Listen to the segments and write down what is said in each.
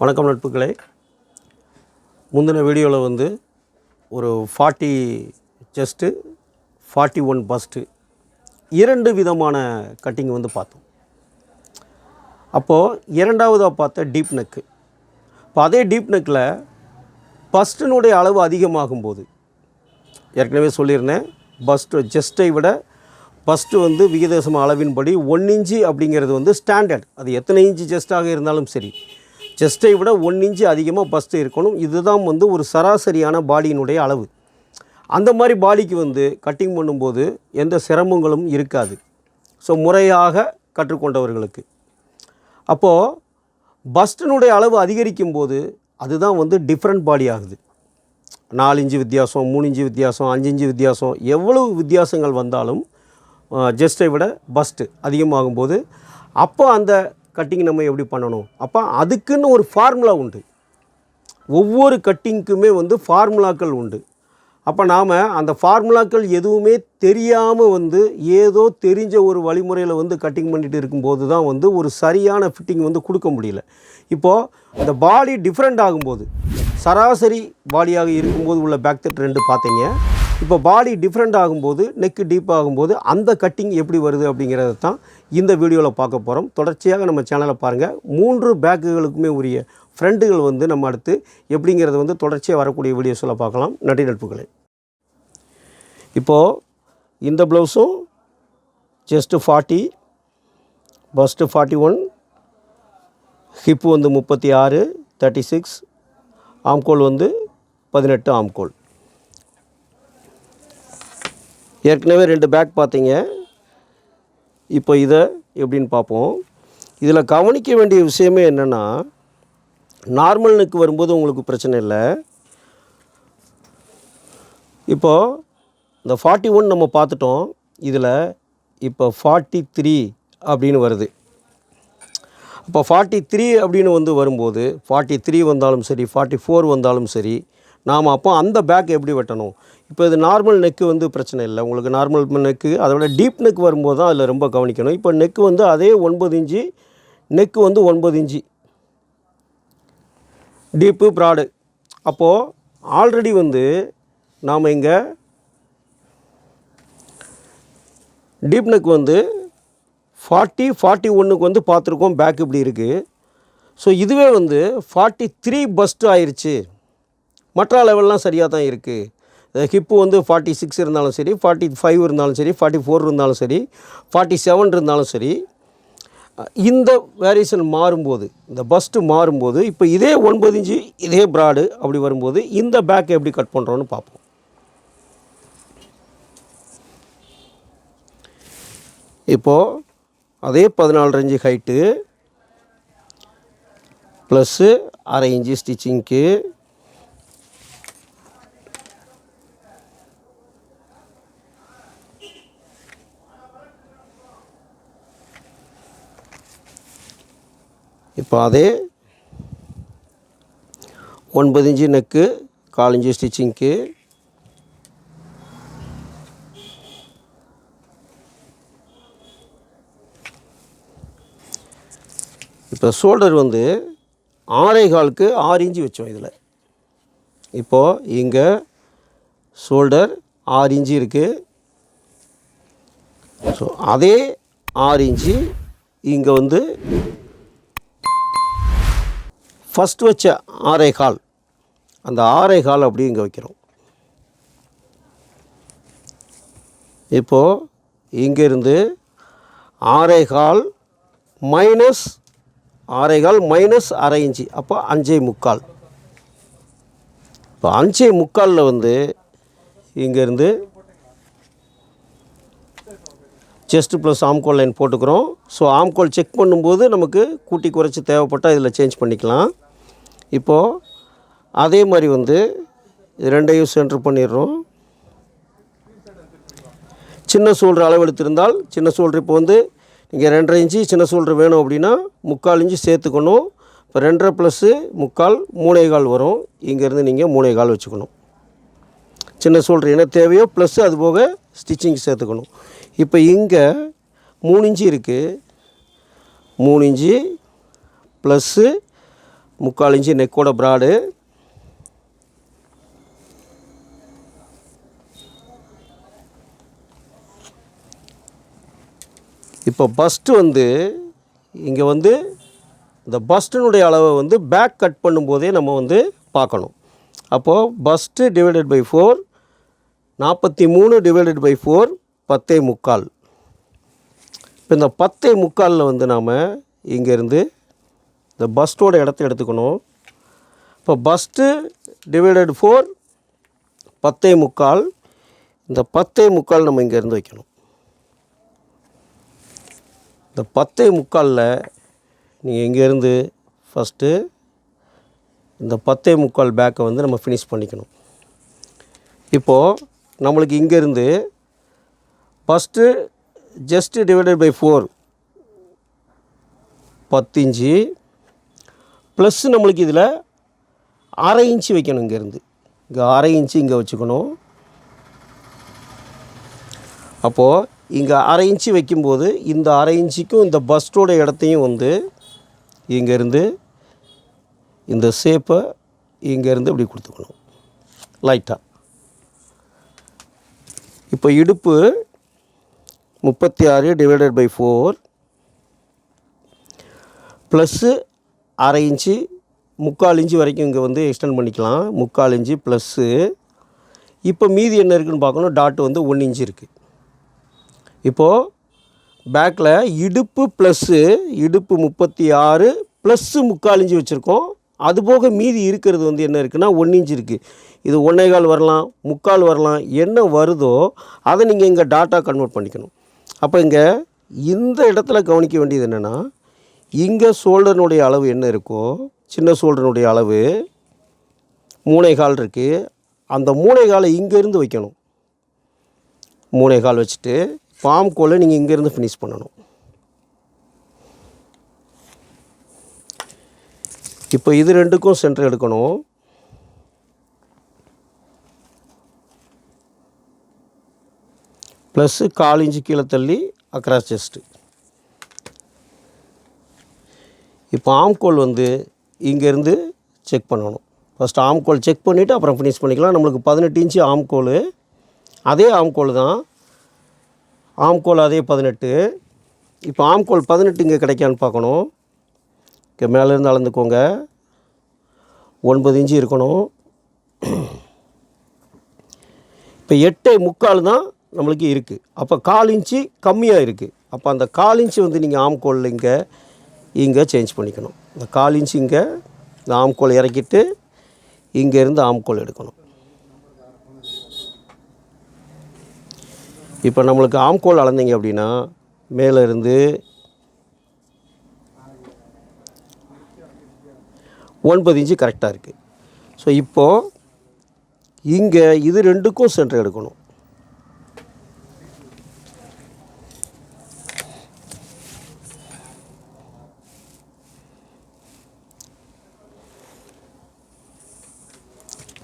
வணக்கம் நட்புகளே. முந்தின வீடியோவில் வந்து ஒரு 40 செஸ்ட்டு 41 பஸ்ட்டு இரண்டு விதமான கட்டிங் வந்து பார்த்தோம். அப்போது இரண்டாவதாக பார்த்த டீப் நெக்கு. இப்போ அதே டீப் நெக்கில் பஸ்ட்டினுடைய அளவு அதிகமாகும்போது, ஏற்கனவே சொல்லியிருந்தேன், செஸ்ட்டை விட பஸ்ட்டு வந்து விகிதசம அளவின்படி 1 இன்ச்சு அப்படிங்கிறது வந்து ஸ்டாண்டர்ட். அது எத்தனை இன்ச்சு செஸ்ட்டாக இருந்தாலும் சரி, செஸ்ட்டை விட 1 இன்ச்சு அதிகமாக பஸ்ட்டு இருக்கணும். இதுதான் வந்து ஒரு சராசரியான பாடியினுடைய அளவு. அந்த மாதிரி பாடிக்கு வந்து கட்டிங் பண்ணும்போது எந்த சிரமங்களும் இருக்காது. ஸோ முறையாக கற்றுக்கொண்டவர்களுக்கு. அப்போது பஸ்ட்டினுடைய அளவு அதிகரிக்கும் போது அதுதான் வந்து டிஃப்ரெண்ட் பாடி ஆகுது. 4 இன்ச்சு வித்தியாசம், 3 இன்ச்சு வித்தியாசம், 5 இன்ச்சு வித்தியாசம், எவ்வளவு வித்தியாசங்கள் வந்தாலும் செஸ்ட்டை விட பஸ்ட்டு அதிகமாகும்போது அப்போ அந்த கட்டிங் நம்ம எப்படி பண்ணணும்? அப்போ அதுக்குன்னு ஒரு ஃபார்முலா உண்டு. ஒவ்வொரு கட்டிங்க்குமே வந்து ஃபார்முலாக்கள் உண்டு. அப்போ நாம் அந்த ஃபார்முலாக்கள் எதுவுமே தெரியாமல் வந்து ஏதோ தெரிஞ்ச ஒரு வழிமுறையில் வந்து கட்டிங் பண்ணிட்டு இருக்கும்போது தான் வந்து ஒரு சரியான ஃபிட்டிங் வந்து கொடுக்க முடியல. இப்போது இந்த பாடி டிஃப்ரெண்ட் ஆகும்போது, சராசரி பாடியாக இருக்கும்போது உள்ள பேக் த ட்ரெண்டு பார்த்தீங்க. இப்போ பாடி டிஃப்ரெண்ட் ஆகும்போது, நெக்கு டீப் ஆகும்போது அந்த கட்டிங் எப்படி வருது அப்படிங்கிறத தான் இந்த வீடியோவில் பார்க்க போகிறோம். தொடர்ச்சியாக நம்ம சேனலை பாருங்கள். 3 பேக்குகளுக்குமே உரிய ஃப்ரெண்டுகள் வந்து நம்ம அடுத்து எப்படிங்கிறத வந்து தொடர்ச்சியாக வரக்கூடிய வீடியோஸில் பார்க்கலாம். நன்றி நட்புகளே. இப்போது இந்த ப்ளவுஸும் செஸ்ட்டு 40, பஸ்ட்டு 41, ஹிப்பு வந்து 36, 36, ஆம்கோல் வந்து 18 ஆம்கோல். ஏற்கனவே 2 பேக் பார்த்தீங்க. இப்போ இதை எப்படின்னு பார்ப்போம். இதில் கவனிக்க வேண்டிய விஷயமே என்னென்னா, நார்மல் நெக்கு வரும்போது உங்களுக்கு பிரச்சனை இல்லை. இப்போது இந்த 41 நம்ம பார்த்துட்டோம். இதில் இப்போ 43 அப்படின்னு வருது. அப்போ 43 அப்படின்னு வந்து வரும்போது 43 வந்தாலும் சரி, 44 வந்தாலும் சரி, நாம் அப்போ அந்த பேக் எப்படி வெட்டணும்? இப்போ இது நார்மல் நெக்கு வந்து பிரச்சனை இல்லை. உங்களுக்கு நார்மல் நெக்கு, அதை விட டீப் நெக் வரும்போது தான் அதில் ரொம்ப கவனிக்கணும். இப்போ நெக்கு வந்து அதே 9 இன்ச்சு, நெக்கு வந்து 9 இன்ச்சு, டீப்பு ப்ராடு. அப்போது ஆல்ரெடி வந்து நாம் இங்கே டீப் நெக் வந்து 40, 41க்கு வந்து பார்த்துருக்கோம். பேக் இப்படி இருக்குது. ஸோ இதுவே வந்து 43 பஸ்ட்டு ஆயிடுச்சு. மற்ற லெவல்லாம் சரியாக தான் இருக்குது. ஹிப்பு வந்து 46 இருந்தாலும் சரி, 45 இருந்தாலும் சரி, 44 இருந்தாலும் சரி, 47 இருந்தாலும் சரி, இந்த வேரியேஷன் மாறும்போது, இந்த பஸ்ட்டு மாறும்போது, இப்போ இதே 9 இன்ச்சு இதே ப்ராடு அப்படி வரும்போது இந்த பேக்கை எப்படி கட் பண்ணுறோன்னு பார்ப்போம். இப்போது அதே 14 இன்ச்சு ஹைட்டு ப்ளஸ்ஸு 1/2 இன்ச்சு ஸ்டிச்சிங்க்கு, இப்போ அதே 9 இன்ச்சு நெக்கு 1/4 இன்ச்சு ஸ்டிச்சிங்க்கு, இப்போ ஷோல்டர் வந்து 6.25க்கு 6 இன்ச்சு வச்சோம் இதில். இப்போது இங்கே ஷோல்டர் 6 இன்ச்சு இருக்குது. ஸோ அதே 6 இன்ச்சு இங்கே வந்து ஃபஸ்ட் வச்ச 6.25, அந்த 6.25 அப்படி இங்கே வைக்கிறோம். இப்போது இங்கேருந்து 6.25 மைனஸ் 6.25 மைனஸ் 1/2 இன்ச்சு, அப்போ 5.25. இப்போ 5.25 வந்து இங்கேருந்து செஸ்ட் ப்ளஸ் ஆம்கோல் லைன் போட்டுக்கிறோம். ஸோ ஆம்கோல் செக் பண்ணும்போது நமக்கு கூட்டி குறைச்சி தேவைப்பட்டால் இதில் சேஞ்ச் பண்ணிக்கலாம். இப்போது அதே மாதிரி வந்து இது ரெண்டையும் சென்டர் பண்ணிடுறோம். சின்ன ஷோல்டர் அளவு எடுத்திருந்தால் சின்ன ஷோல்டர் இப்போ வந்து நீங்கள் 2.5 இன்ச்சு சின்ன ஷோல்டர் வேணும் அப்படின்னா 3/4 இன்ச்சு சேர்த்துக்கணும். இப்போ 2.5 ப்ளஸ்ஸு 3/4 3.25 வரும். இங்கேருந்து நீங்கள் 3.25 வச்சுக்கணும். சின்ன ஷோல்டர் என்ன தேவையோ ப்ளஸ்ஸு அது போக ஸ்டிச்சிங் சேர்த்துக்கணும். இப்போ இங்கே 3 இன்ச்சு இருக்குது. 3 இன்ச்சு ப்ளஸ்ஸு 3/4 இன்ச்சு நெக்கோட ப்ராடு. இப்போ பஸ்ட்டு வந்து இங்கே வந்து இந்த பஸ்ட்டினுடைய அளவை வந்து பேக் கட் பண்ணும்போதே நம்ம வந்து பார்க்கணும். அப்போது first divided by 4, 43 divided by 4 10.75. இப்போ இந்த 10.75 வந்து நாம் இங்கேருந்து இந்த பஸ்ட்டோட இடத்த எடுத்துக்கணும். இப்போ பஸ்ட்டு டிவைடட் 4 10.75, இந்த 10.75 நம்ம இங்கேருந்து வைக்கணும். இந்த 10.75 நீங்கள் இங்கேருந்து ஃபஸ்ட்டு இந்த 10.75 பேக்கை வந்து நம்ம ஃபினிஷ் பண்ணிக்கணும். இப்போது நம்மளுக்கு இங்கேருந்து first just divided by 4 10 inch plus நம்மளுக்கு இதில் 1/2 இன்ச்சு வைக்கணும். இங்கேருந்து இங்கே 1/2 இன்ச்சு இங்கே வச்சுக்கணும். அப்போது இங்கே 1/2 இன்ச்சு வைக்கும்போது இந்த 1/2 இன்ச்சுக்கும் இந்த பஸ்ட்டோட இடத்தையும் வந்து இங்கேருந்து இந்த ஷேப்பை இங்கேருந்து இப்படி கொடுத்துக்கணும் லைட்டாக. இப்போ இடுப்பு 36 டிவைடட் பை 4 ப்ளஸ்ஸு 1/2 இன்ச்சு 3/4 இன்ச்சு வரைக்கும் இங்கே வந்து எக்ஸ்டெண்ட் பண்ணிக்கலாம். 3/4 இன்ச்சு ப்ளஸ்ஸு இப்போ மீதி என்ன இருக்குதுன்னு பார்க்கணும். டாட் வந்து 1 இன்ச்சு இருக்குது. இப்போது பேக்கில் இடுப்பு ப்ளஸ்ஸு இடுப்பு 36 ப்ளஸ்ஸு 3/4 இன்ச்சு வச்சுருக்கோம். அதுபோக மீதி இருக்கிறது வந்து என்ன இருக்குன்னா 1 இன்ச்சு இருக்குது. இது 1.25 வரலாம், 3/4 வரலாம், என்ன வருதோ அதை நீங்கள் இங்கே டாட்டாக கன்வெர்ட் பண்ணிக்கணும். அப்போ இங்கே இந்த இடத்துல கவனிக்க வேண்டியது என்னென்னா, இங்கே ஷோல்டர்னுடைய அளவு என்ன இருக்கோ, சின்ன ஷோல்டர்னுடைய அளவு 3.25 இருக்குது. அந்த 3.25 இங்கேருந்து வைக்கணும். 3.25 வச்சுட்டு ஃபார்ம் கோலை நீங்கள் இங்கேருந்து ஃபினிஷ் பண்ணணும். இப்போ இது ரெண்டுக்கும் சென்டர் எடுக்கணும். ப்ளஸ்ஸு 1/4 இன்ச்சு கீழே தள்ளி அக்ராஸ் செஸ்ட்டு. இப்போ ஆம்கோல் வந்து இங்கேருந்து செக் பண்ணணும். ஃபஸ்ட்டு ஆம்கோல் செக் பண்ணிவிட்டு அப்புறம் ஃபினிஷ் பண்ணிக்கலாம். நம்மளுக்கு 18 இன்ச்சு ஆம்கோல், அதே ஆம்கோல் தான். ஆம்கோல் அதே 18. இப்போ ஆம்கோல் 18 இங்கே கிடைக்கான்னு பார்க்கணும். இங்கே மேலேருந்து அளந்துக்கோங்க. 9 இன்ச்சு இருக்கணும். இப்போ 8.75 தான் நம்மளுக்கு இருக்குது. அப்போ 1/4 இன்ச்சு கம்மியாக இருக்குது. அப்போ அந்த 1/4 இன்ச்சு வந்து நீங்கள் ஆம்கோலில் இங்கே சேஞ்ச் பண்ணிக்கணும். இந்த 1/4 இன்ச்சு இங்கே இந்த ஆம்கோல் இறக்கிட்டு இங்கேருந்து ஆம்கோல் எடுக்கணும். இப்போ நம்மளுக்கு ஆம்கோல் அளந்தீங்க அப்படின்னா மேலே இருந்து 9 இன்ச்சு கரெக்டாக இருக்குது. ஸோ இப்போது இங்கே இது ரெண்டுக்கும் சென்டர் எடுக்கணும்.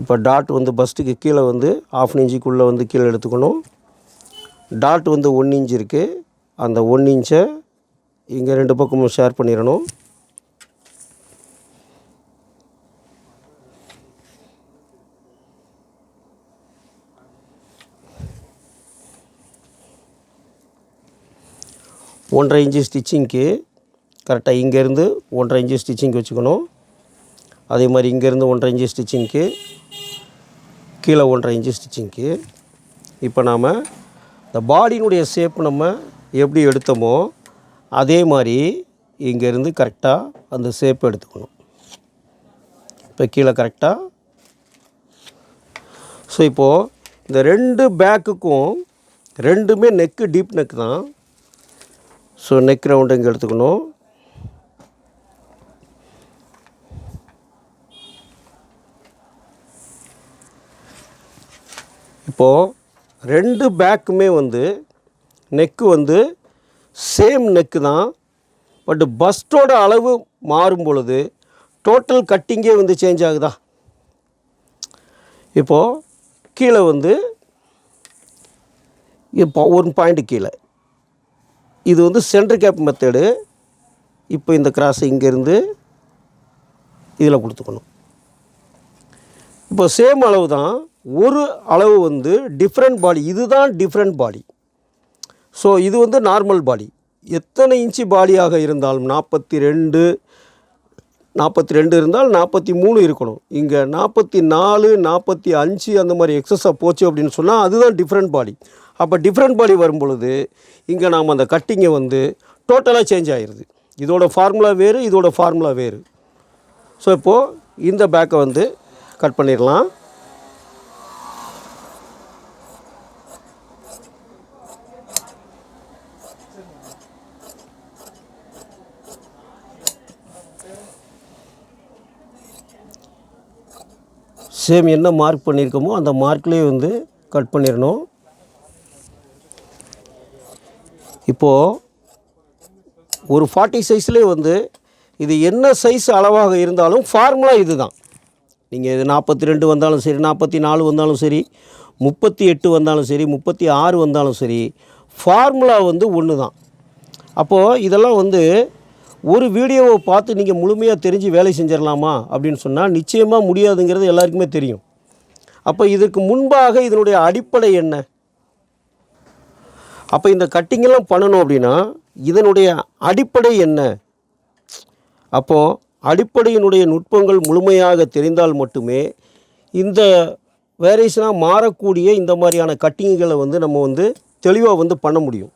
இப்போ டாட் வந்து பஸ்ட்டுக்கு கீழே வந்து 1/2 இன்ச்சுக்குள்ளே வந்து கீழே எடுத்துக்கணும். டாட் வந்து 1 இன்ச்சு இருக்குது. அந்த 1 இன்ச்சை இங்கே 2 பக்கமும் ஷேர் பண்ணிடணும். ஒன்றரை இன்ச்சு ஸ்டிச்சிங்க்கு கரெக்டாக இங்கேருந்து 1.5 இன்ச்சு ஸ்டிச்சிங் வச்சுக்கணும். அதே மாதிரி இங்கேருந்து 1.5 இன்ச்சு ஸ்டிச்சிங்க்கு, கீழே 1.5 இன்ச்சு ஸ்டிச்சிங்க்கு. இப்போ நாம் இந்த பாடியினுடைய ஷேப் நம்ம எப்படி எடுத்தோமோ அதே மாதிரி இங்கேருந்து கரெக்டாக அந்த ஷேப் எடுத்துக்கணும். இப்போ கீழே கரெக்டாக. ஸோ இப்போது இந்த 2 பேக்குக்கும் ரெண்டுமே நெக்கு டீப் நெக் தான். ஸோ நெக் ரவுண்டு இங்கே எடுத்துக்கணும். இப்போது 2 பேக்குமே வந்து நெக்கு வந்து சேம் நெக்கு தான். பட் பஸ்ட்டோட அளவு மாறும் பொழுது டோட்டல் கட்டிங்கே வந்து சேஞ்ச் ஆகுதா. இப்போது கீழே வந்து இப்போ 1 பாயிண்ட் கீழே இது வந்து சென்டர் கேப் மெத்தடு. இப்போ இந்த கிராஸ் இங்கேருந்து இதில் கொடுத்துக்கணும். இப்போ சேம் அளவு தான், ஒரு அளவு வந்து டிஃப்ரெண்ட் பாடி, இதுதான் டிஃப்ரெண்ட் பாடி. ஸோ இது வந்து நார்மல் பாடி. எத்தனை இன்ச்சு பாடியாக இருந்தாலும் 42 இருந்தால் 43 இருக்கணும். இங்கே 44 45 அந்த மாதிரி எக்ஸஸாக போச்சு அப்படின்னு சொன்னால் அதுதான் டிஃப்ரெண்ட் பாடி. அப்போ டிஃப்ரெண்ட் பாடி வரும் பொழுது இங்கே நாம் அந்த கட்டிங்கை வந்து டோட்டலாக சேஞ்ச் ஆகிடுது. இதோட ஃபார்முலா வேறு, இதோட ஃபார்முலா வேறு. ஸோ இப்போது இந்த பேக்கை வந்து கட் பண்ணிடலாம். சேம் என்ன மார்க் பண்ணியிருக்கோமோ அந்த மார்க்லேயே வந்து கட் பண்ணிடணும். இப்போது ஒரு 40 சைஸ்லேயே வந்து இது என்ன சைஸ் அளவாக இருந்தாலும் ஃபார்முலா இது தான். நீங்கள் இது 42 வந்தாலும் சரி, 44 வந்தாலும் சரி, 38 வந்தாலும் சரி, 36 வந்தாலும் சரி, ஃபார்முலா வந்து ஒன்று தான். அப்போது இதெல்லாம் வந்து ஒரு வீடியோவை பார்த்து நீங்கள் முழுமையாக தெரிஞ்சு வேலை செஞ்சிடலாமா அப்படின்னு சொன்னால் நிச்சயமாக முடியாதுங்கிறது எல்லாருக்குமே தெரியும். அப்போ இதற்கு முன்பாக இதனுடைய அடிப்படை என்ன? அப்போ இந்த கட்டிங்கெல்லாம் பண்ணணும் அப்படின்னா இதனுடைய அடிப்படை என்ன? அப்போது அடிப்படையினுடைய நுட்பங்கள் முழுமையாக தெரிந்தால் மட்டுமே இந்த வேரியேஷனாக மாறக்கூடிய இந்த மாதிரியான கட்டிங்குகளை வந்து நம்ம வந்து தெளிவாக வந்து பண்ண முடியும்.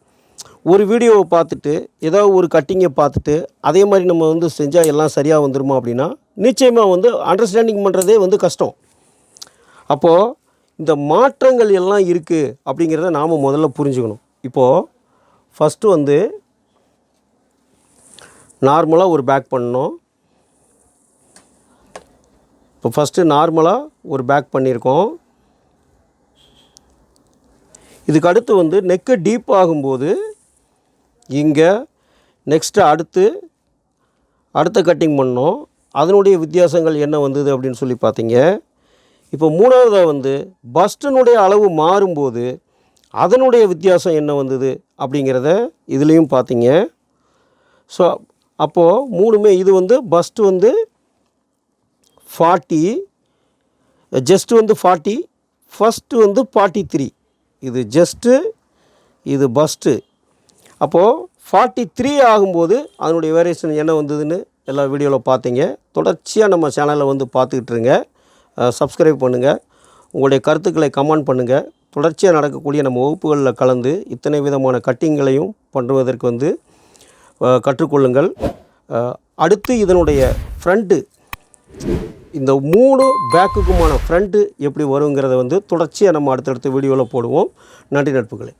ஒரு வீடியோவை பார்த்துட்டு ஏதாவது ஒரு கட்டிங்கை பார்த்துட்டு அதே மாதிரி நம்ம வந்து செஞ்சால் எல்லாம் சரியாக வந்துடுமா அப்படின்னா நிச்சயமாக வந்து அண்டர்ஸ்டாண்டிங் பண்ணுறதே வந்து கஷ்டம். அப்போது இந்த மாற்றங்கள் எல்லாம் இருக்குது அப்படிங்கிறத நாம் முதல்ல புரிஞ்சுக்கணும். இப்போது ஃபஸ்ட்டு வந்து நார்மலாக ஒரு பேக் பண்ணணும். இப்போ ஃபஸ்ட்டு நார்மலாக ஒரு பேக் பண்ணியிருக்கோம். இதுக்கு அடுத்து வந்து நெக்கு டீப் ஆகும்போது இங்கே நெக்ஸ்ட்டு அடுத்த கட்டிங் பண்ணோம். அதனுடைய வித்தியாசங்கள் என்ன வந்தது அப்படின்னு சொல்லி பார்த்தீங்க. இப்போ மூணாவதாக வந்து பஸ்டினுடைய அளவு மாறும்போது அதனுடைய வித்தியாசம் என்ன வந்தது அப்படிங்கிறத இதுலேயும் பார்த்தீங்க. ஸோ அப்போது மூணுமே இது வந்து பஸ்ட்டு வந்து 40, ஜஸ்ட்டு வந்து 40, ஃபஸ்ட்டு வந்து 43. இது ஜஸ்ட்டு, இது பஸ்ட்டு. அப்போது 43 ஆகும்போது அதனுடைய வேரியேஷன் என்ன வந்ததுன்னு எல்லா வீடியோவில் பார்த்தீங்க. தொடர்ச்சியாக நம்ம சேனலில் வந்து பார்த்துக்கிட்டுருங்க. சப்ஸ்கிரைப் பண்ணுங்கள். உங்களுடைய கருத்துக்களை கமெண்ட் பண்ணுங்கள். தொடர்ச்சியாக நடக்கக்கூடிய நம்ம வகுப்புகளில் கலந்து இத்தனை விதமான கட்டிங்களையும் பண்ணுவதற்கு வந்து கற்றுக்கொள்ளுங்கள். அடுத்து இதனுடைய ஃப்ரண்ட்டு, இந்த 3 பேக்குக்குமான ஃப்ரண்ட்டு எப்படி வருங்கிறத வந்து தொடர்ச்சியாக நம்ம அடுத்தடுத்த வீடியோவில் போடுவோம். நன்றி நட்புகளே.